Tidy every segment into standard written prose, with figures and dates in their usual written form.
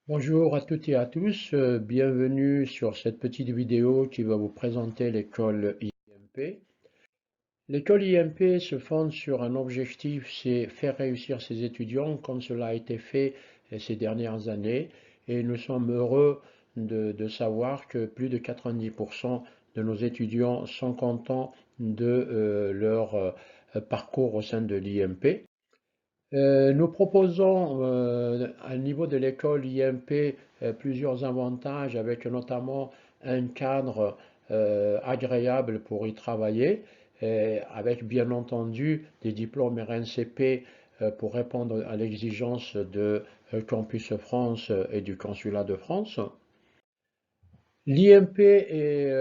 Bonjour à toutes et à tous, bienvenue sur cette petite vidéo qui va vous présenter l'école IMP. L'école IMP se fonde sur un objectif, c'est faire réussir ses étudiants comme cela a été fait ces dernières années et nous sommes heureux de savoir que plus de 90% de nos étudiants sont contents de leur parcours au sein de l'IMP. Nous proposons à niveau de l'école IMP plusieurs avantages avec notamment un cadre agréable pour y travailler, avec bien entendu des diplômes RNCP pour répondre à l'exigence de Campus France et du Consulat de France. L'IMP est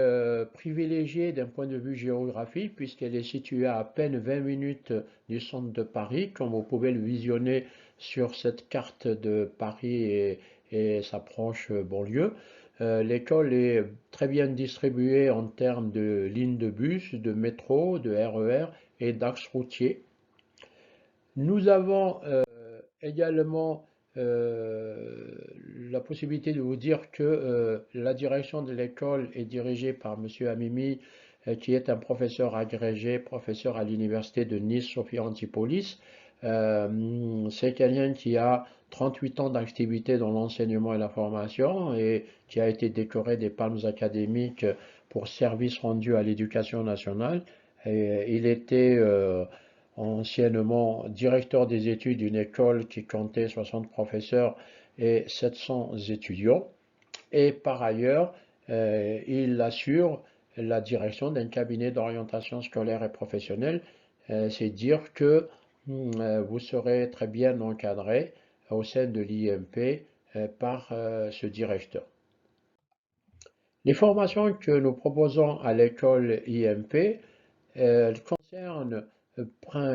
privilégiée d'un point de vue géographique puisqu'elle est située à peine 20 minutes du centre de Paris, comme vous pouvez le visionner sur cette carte de Paris et sa proche banlieue. L'école est très bien distribuée en termes de lignes de bus, de métro, de RER et d'axes routiers. Nous avons également euh, la possibilité de vous dire que la direction de l'école est dirigée par Monsieur Amimi, qui est un professeur agrégé, professeur à l'université de Nice, Sophia Antipolis. C'est quelqu'un qui a 38 ans d'activité dans l'enseignement et la formation et qui a été décoré des palmes académiques pour service rendu à l'éducation nationale. Et il était anciennement directeur des études d'une école qui comptait 60 professeurs et 700 étudiants. Et par ailleurs, il assure la direction d'un cabinet d'orientation scolaire et professionnelle. C'est dire que vous serez très bien encadré au sein de l'IMP par ce directeur. Les formations que nous proposons à l'école IMP concernent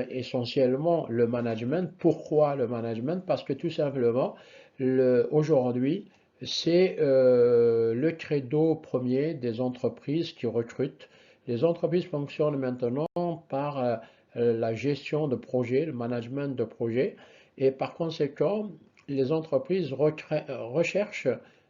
essentiellement le management. Pourquoi le management? Parce que tout simplement, aujourd'hui, c'est le credo premier des entreprises qui recrutent. Les entreprises fonctionnent maintenant par la gestion de projets, le management de projets, et par conséquent, les entreprises recherchent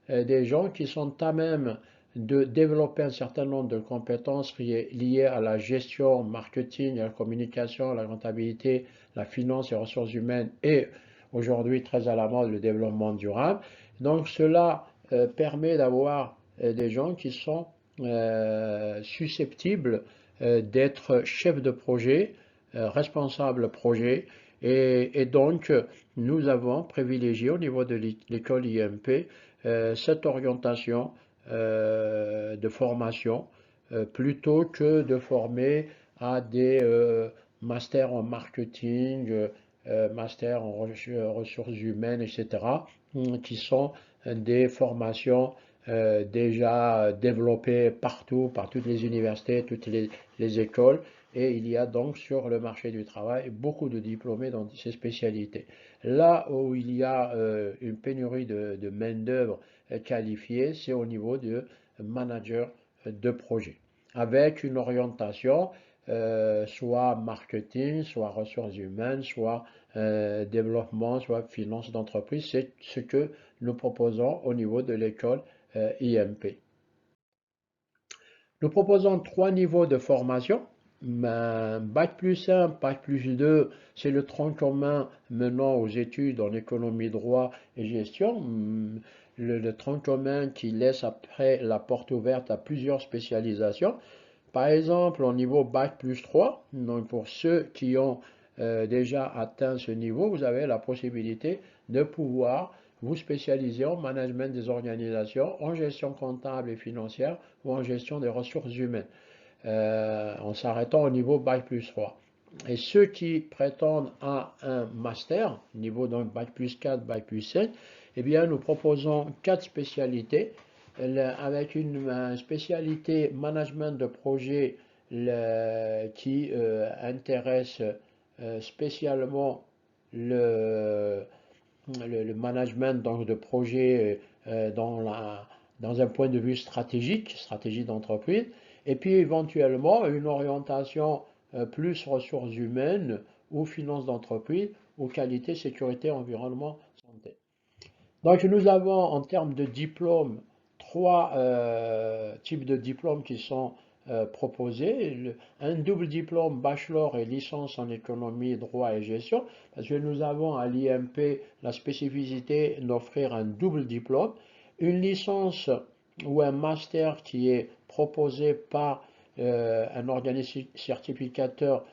des gens qui sont à même de développer un certain nombre de compétences liées à la gestion, marketing, à la communication, à la rentabilité, la finance et les ressources humaines et aujourd'hui très à la mode le développement durable. Donc cela permet d'avoir des gens qui sont susceptibles d'être chefs de projet, responsables projet et donc nous avons privilégié au niveau de l'école IMP cette orientation de formation plutôt que de former à des masters en marketing, masters en ressources humaines, etc., qui sont des formations déjà développées partout, par toutes les universités, toutes les écoles, et il y a donc sur le marché du travail beaucoup de diplômés dans ces spécialités. Là où il y a une pénurie de main-d'œuvre qualifié, c'est au niveau de manager de projet, avec une orientation soit marketing, soit ressources humaines, soit développement, soit finance d'entreprise. C'est ce que nous proposons au niveau de l'école IMP. Nous proposons trois niveaux de formation. Bac plus 1, Bac plus 2, c'est le tronc commun menant aux études en économie, droit et gestion. Le tronc commun qui laisse après la porte ouverte à plusieurs spécialisations. Par exemple, au niveau Bac plus 3, donc pour ceux qui ont déjà atteint ce niveau, vous avez la possibilité de pouvoir vous spécialiser en management des organisations, en gestion comptable et financière ou en gestion des ressources humaines, en s'arrêtant au niveau Bac plus 3. Et ceux qui prétendent à un master, niveau donc Bac plus 4, Bac plus 5, eh bien, nous proposons quatre spécialités avec une spécialité management de projet qui intéresse spécialement le, le management donc, de projet dans un point de vue stratégique, stratégie d'entreprise, et puis éventuellement une orientation plus ressources humaines ou finances d'entreprise ou qualité, sécurité, environnement, santé. Donc nous avons en termes de diplômes trois types de diplômes qui sont proposés. Un double diplôme bachelor et licence en économie, droit et gestion, parce que nous avons à l'IMP la spécificité d'offrir un double diplôme, une licence ou un master qui est proposé par un organisme certificateur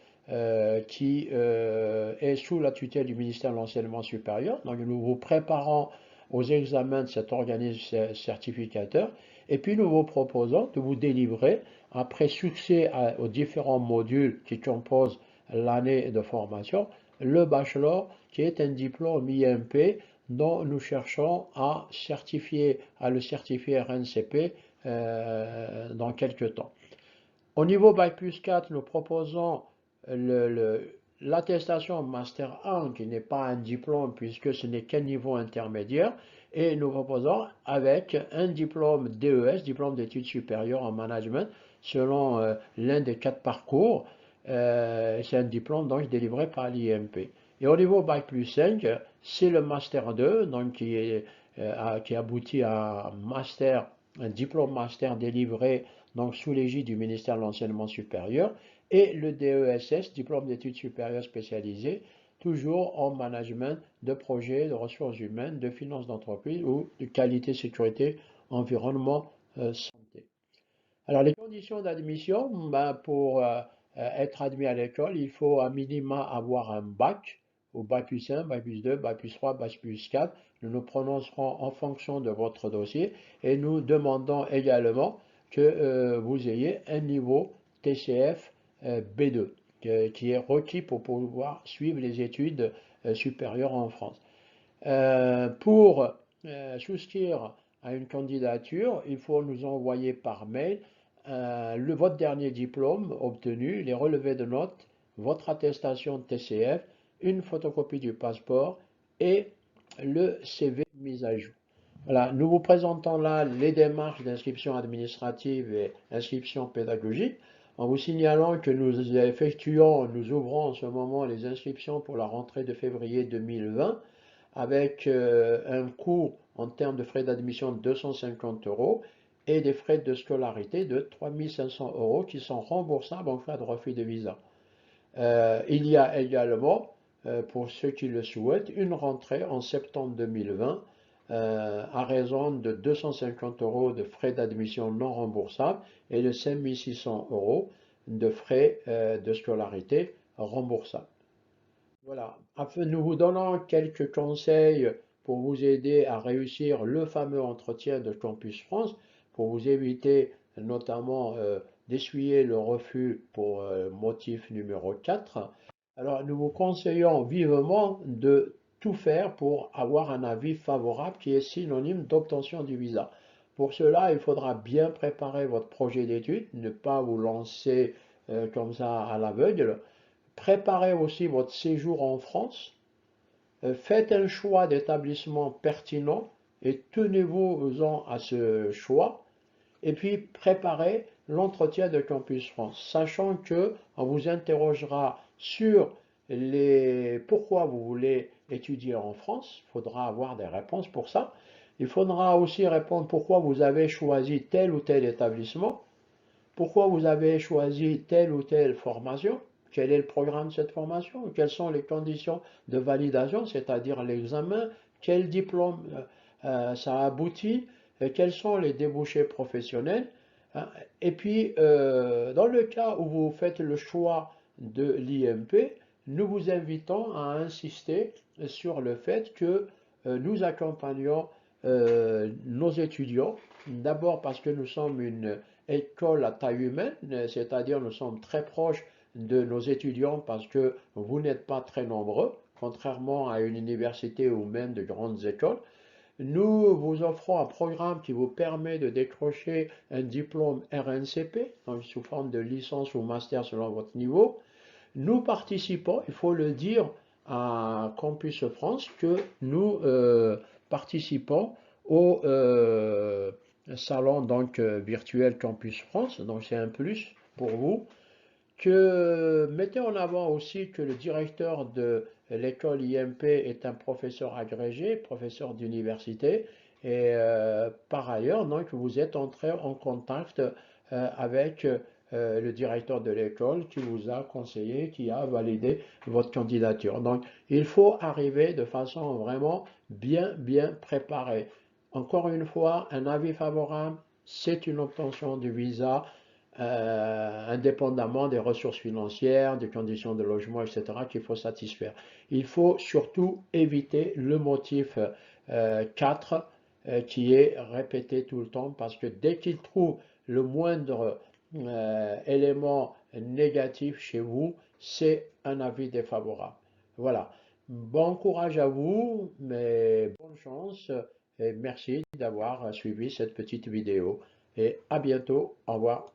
qui est sous la tutelle du ministère de l'Enseignement supérieur. Donc nous vous préparons aux examens de cet organisme certificateur et puis nous vous proposons de vous délivrer, après succès aux différents modules qui composent l'année de formation, le bachelor qui est un diplôme IMP dont nous cherchons à le certifier RNCP dans quelques temps. Au niveau Bac plus 4, nous proposons l'attestation Master 1, qui n'est pas un diplôme puisque ce n'est qu'un niveau intermédiaire, et nous proposons avec un diplôme DES, diplôme d'études supérieures en management, selon l'un des 4 parcours. C'est un diplôme donc délivré par l'IMP. Et au niveau Bac plus 5, c'est le Master 2, donc qui aboutit à un diplôme master délivré donc sous l'égide du ministère de l'Enseignement supérieur, et le DESS, diplôme d'études supérieures spécialisées, toujours en management de projets, de ressources humaines, de finances d'entreprise ou de qualité, sécurité, environnement, santé. Alors les conditions d'admission, ben, pour être admis à l'école, il faut à minima avoir un bac, ou bac plus 1, bac plus 2, bac plus 3, bac plus 4. Nous nous prononcerons en fonction de votre dossier et nous demandons également que vous ayez un niveau TCF B2 qui est requis pour pouvoir suivre les études supérieures en France. Pour souscrire à une candidature, il faut nous envoyer par mail votre dernier diplôme obtenu, les relevés de notes, votre attestation de TCF, une photocopie du passeport et le CV mis à jour. Voilà, nous vous présentons là les démarches d'inscription administrative et inscription pédagogique, en vous signalant que nous ouvrons en ce moment les inscriptions pour la rentrée de février 2020 avec un coût en termes de frais d'admission de 250 euros et des frais de scolarité de 3 500 euros qui sont remboursables en cas de refus de visa. Il y a également, pour ceux qui le souhaitent, une rentrée en septembre 2020 à raison de 250 euros de frais d'admission non remboursables et de 5 600 euros de frais de scolarité remboursables. Voilà. Nous vous donnons quelques conseils pour vous aider à réussir le fameux entretien de Campus France, pour vous éviter notamment d'essuyer le refus pour motif numéro 4. Alors, nous vous conseillons vivement de tout faire pour avoir un avis favorable qui est synonyme d'obtention du visa. Pour cela, il faudra bien préparer votre projet d'études, ne pas vous lancer comme ça à l'aveugle. Préparez aussi votre séjour en France. Faites un choix d'établissement pertinent et tenez-vous-en à ce choix. Et puis préparez l'entretien de Campus France, sachant que on vous interrogera sur pourquoi vous voulez étudier en France. Il faudra avoir des réponses pour ça. Il faudra aussi répondre pourquoi vous avez choisi tel ou tel établissement, pourquoi vous avez choisi telle ou telle formation, quel est le programme de cette formation, quelles sont les conditions de validation, c'est-à-dire l'examen, quel diplôme ça aboutit, quels sont les débouchés professionnels. Hein. Et puis, dans le cas où vous faites le choix de l'IMP, nous vous invitons à insister sur le fait que nous accompagnons nos étudiants, d'abord parce que nous sommes une école à taille humaine, c'est-à-dire nous sommes très proches de nos étudiants parce que vous n'êtes pas très nombreux, contrairement à une université ou même de grandes écoles. Nous vous offrons un programme qui vous permet de décrocher un diplôme RNCP, donc sous forme de licence ou master selon votre niveau. Nous participons, il faut le dire, à Campus France que nous participons au salon donc virtuel Campus France, donc c'est un plus pour vous. que mettez en avant aussi que le directeur de l'école IMP est un professeur agrégé, professeur d'université, et par ailleurs, donc, vous êtes entré en contact avec le directeur de l'école qui vous a conseillé, qui a validé votre candidature. Donc, il faut arriver de façon vraiment bien préparée. Encore une fois, un avis favorable, c'est une obtention du visa indépendamment des ressources financières, des conditions de logement, etc., qu'il faut satisfaire. Il faut surtout éviter le motif 4 qui est répété tout le temps parce que dès qu'il trouve le moindre élément négatif chez vous, c'est un avis défavorable. Voilà. Bon courage à vous, mais bonne chance et merci d'avoir suivi cette petite vidéo. Et à bientôt. Au revoir.